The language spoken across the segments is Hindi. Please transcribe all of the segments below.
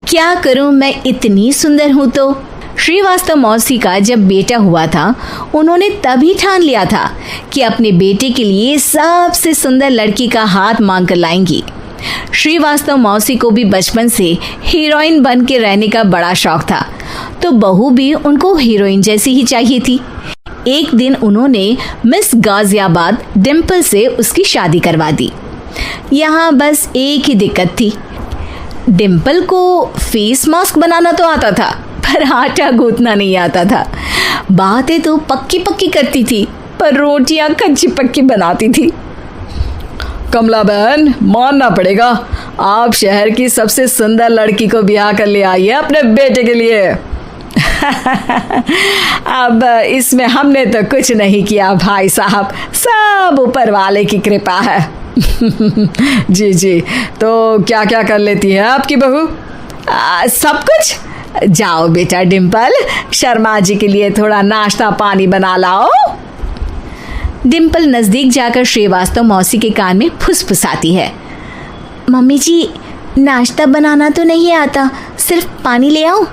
क्या करूं, मैं इतनी सुंदर हूं। तो श्रीवास्तव मौसी का जब बेटा हुआ था, उन्होंने तभी ठान लिया था कि अपने बेटे के लिए सबसे सुंदर लड़की का हाथ मांग कर लाएंगी। श्रीवास्तव मौसी को भी बचपन से हीरोइन बन के रहने का बड़ा शौक था, तो बहू भी उनको हीरोइन जैसी ही चाहिए थी। एक दिन उन्होंने मिस गाजियाबाद डिम्पल से उसकी शादी करवा दी। यहाँ बस एक ही दिक्कत थी, डिम्पल को फेस मास्क बनाना तो आता था, पर आटा गूंथना नहीं आता था। बातें तो पक्की पक्की करती थी, पर रोटियां कच्ची पक्की बनाती थी। कमला बहन, मानना पड़ेगा, आप शहर की सबसे सुंदर लड़की को ब्याह कर ले आई है अपने बेटे के लिए। अब इसमें हमने तो कुछ नहीं किया भाई साहब, सब ऊपर वाले की कृपा है। जी जी, तो क्या क्या कर लेती है आपकी बहू? सब कुछ। जाओ बेटा डिम्पल, शर्मा जी के लिए थोड़ा नाश्ता पानी बना लाओ। डिम्पल नजदीक जाकर श्रीवास्तव मौसी के कान में फुसफुसाती है। मम्मी जी, नाश्ता बनाना तो नहीं आता, सिर्फ पानी ले आओ।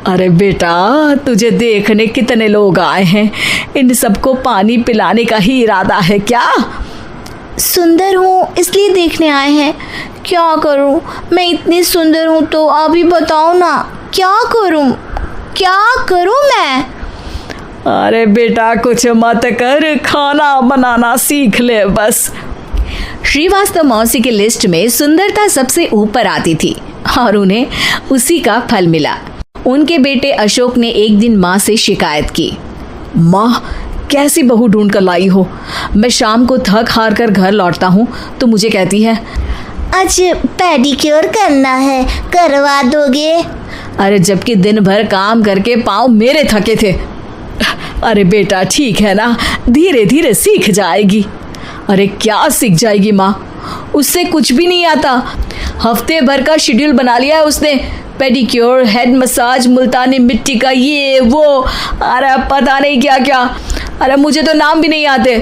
अरे बेटा, तुझे देखने कितने लोग आए हैं, इन सबको पानी पिलाने का ही इरादा है क्या? सुंदर हूँ इसलिए देखने आए हैं। क्या करूँ, मैं इतनी सुंदर हूँ तो आप ही बताओ ना, क्या करूँ मैं? अरे बेटा, कुछ मत कर, खाना बनाना सीख ले बस। श्रीवास्तव मौसी के लिस्ट में सुंदरता सबसे ऊपर आती थी और उन्हें उसी का फल मिला। उनके बेटे अशोक ने एक दिन माँ से शिकायत की। माँ, कैसी बहू ढूंढ कर लाई हो? मैं शाम को थक हार कर घर लौटता हूँ तो मुझे कहती है, आज पेडिक्योर करना है, करवा दोगे? अरे जबकि दिन भर काम करके पाँव मेरे थके थे। अरे बेटा ठीक है ना, धीरे धीरे सीख जाएगी। अरे क्या सीख जाएगी माँ, उससे कुछ भी नहीं आता। हफ्ते भर का शेड्यूल बना लिया है उसने, पेडिक्योर, हेड मसाज, मुल्तानी मिट्टी का ये वो, अरे पता नहीं क्या क्या। अरे मुझे तो नाम भी नहीं आते।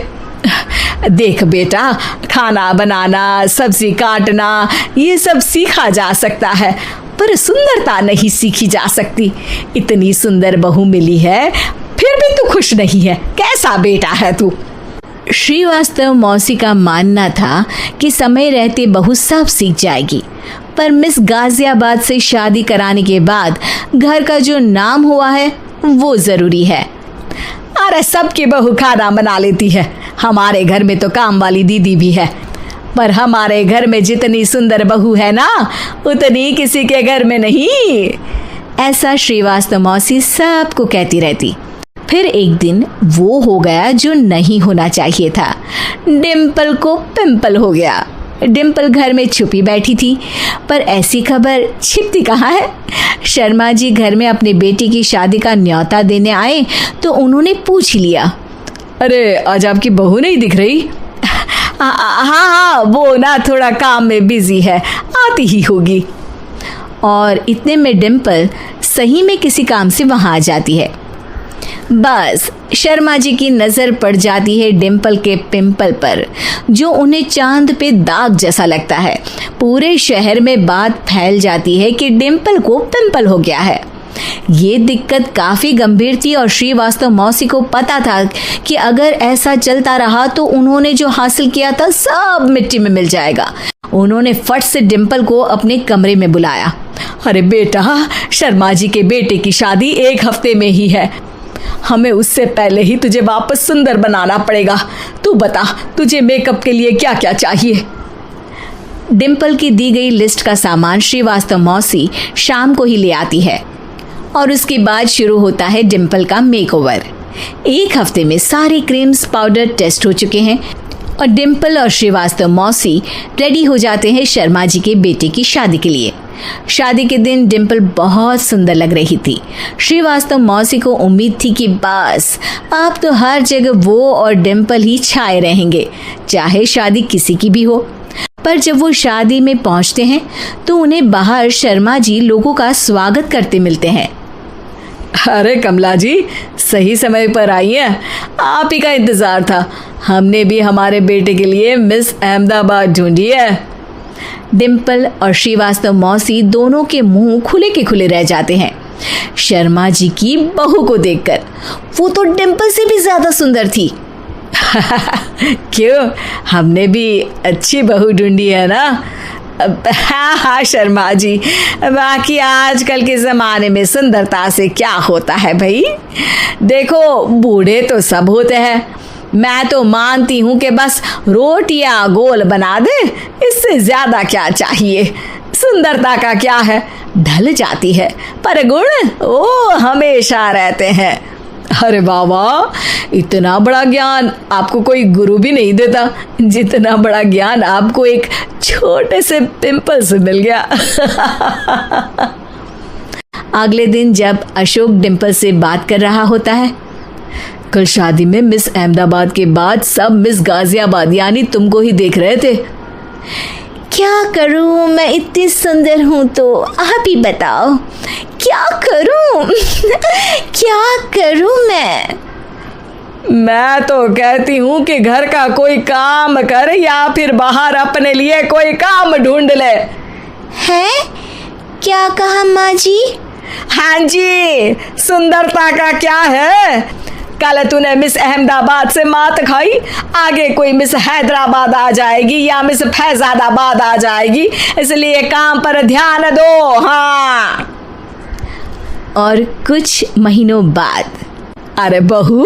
देख बेटा, खाना बनाना, सब्जी काटना, ये सब सीखा जा सकता है, पर सुंदरता नहीं सीखी जा सकती। इतनी सुंदर बहू मिली है, फिर भी तू खुश नहीं है, कैसा बेटा है तू? श्रीवास्तव मौसी का मानना था कि समय रहते बहू सब सीख जाएगी, पर मिस गाजियाबाद से शादी कराने के बाद घर का जो नाम हुआ है वो जरूरी है। अरे सबकी बहू खाना बना लेती है, हमारे घर में तो काम वाली दीदी भी है, पर हमारे घर में जितनी सुंदर बहू है ना, उतनी किसी के घर में नहीं। ऐसा श्रीवास्तव मौसी सबको कहती रहती। फिर एक दिन वो हो गया जो नहीं होना चाहिए था, डिम्पल को पिंपल हो गया। डिम्पल घर में छुपी बैठी थी, पर ऐसी खबर छिपती कहाँ है। शर्मा जी घर में अपने बेटी की शादी का न्योता देने आए तो उन्होंने पूछ लिया, अरे आज आपकी बहू नहीं दिख रही? हाँ, वो ना थोड़ा काम में बिजी है, आती ही होगी। और इतने में डिम्पल सही में किसी काम से वहाँ आ जाती है। बस शर्मा जी की नज़र पड़ जाती है डिम्पल के पिंपल पर, जो उन्हें चांद पे दाग जैसा लगता है। पूरे शहर में बात फैल जाती है कि डिम्पल को पिंपल हो गया है। ये दिक्कत काफ़ी गंभीर थी और श्रीवास्तव मौसी को पता था कि अगर ऐसा चलता रहा तो उन्होंने जो हासिल किया था सब मिट्टी में मिल जाएगा। उन्होंने फट से डिम्पल को अपने कमरे में बुलाया। अरे बेटा, शर्मा जी के बेटे की शादी 1 हफ्ते में ही है, हमें उससे पहले ही तुझे वापस सुंदर बनाना पड़ेगा। तू बता, तुझे मेकअप के लिए क्या क्या चाहिए? डिम्पल की दी गई लिस्ट का सामान श्रीवास्तव मौसी शाम को ही ले आती है और उसके बाद शुरू होता है डिम्पल का मेकओवर। 1 हफ्ते में सारे क्रीम्स पाउडर टेस्ट हो चुके हैं और डिम्पल और श्रीवास्तव मौसी रेडी हो जाते हैं शर्मा जी के बेटे की शादी के लिए। शादी के दिन डिम्पल बहुत सुंदर लग रही थी। श्रीवास्तव मौसी को उम्मीद थी कि बस अब तो हर जगह वो और डिम्पल ही छाए रहेंगे, चाहे शादी किसी की भी हो। पर जब वो शादी में पहुंचते हैं तो उन्हें बाहर शर्मा जी लोगों का स्वागत करते मिलते हैं। अरे कमला जी, सही समय पर आई हैं, आप ही का इंतज़ार था। हमने भी हमारे बेटे के लिए मिस अहमदाबाद ढूंढी है। डिम्पल और श्रीवास्तव मौसी दोनों के मुंह खुले के खुले रह जाते हैं शर्मा जी की बहू को देखकर। वो तो डिम्पल से भी ज्यादा सुंदर थी। क्यों, हमने भी अच्छी बहू ढूंढी है ना? हाँ हाँ शर्मा जी, बाकी आजकल के ज़माने में सुंदरता से क्या होता है भाई। देखो बूढ़े तो सब होते हैं, मैं तो मानती हूँ कि बस रोटियां गोल बना दे, इससे ज़्यादा क्या चाहिए। सुंदरता का क्या है, ढल जाती है, पर गुण वो हमेशा रहते हैं। अरे बाबा, इतना बड़ा ज्ञान आपको कोई गुरु भी नहीं देता जितना बड़ा ज्ञान आपको एक छोटे से पिंपल से मिल गया। अगले दिन जब अशोक डिम्पल से बात कर रहा होता है, कल शादी में मिस अहमदाबाद के बाद सब मिस गाजियाबाद यानी तुमको ही देख रहे थे। क्या करूं, मैं इतनी सुंदर हूं तो आप ही बताओ क्या करूं। क्या करूं मैं तो कहती हूँ कि घर का कोई काम कर या फिर बाहर अपने लिए कोई काम ढूंढ ले। है क्या कहा माँ जी? हाँ जी, सुंदरता का क्या है। कल तूने मिस अहमदाबाद से मात खाई, आगे कोई मिस हैदराबाद आ जाएगी या मिस फैजादाबाद आ जाएगी, इसलिए काम पर ध्यान दो। हाँ। और कुछ महीनों बाद, अरे बहू,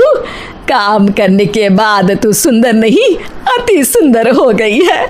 काम करने के बाद तू सुंदर नहीं, अति सुंदर हो गई है।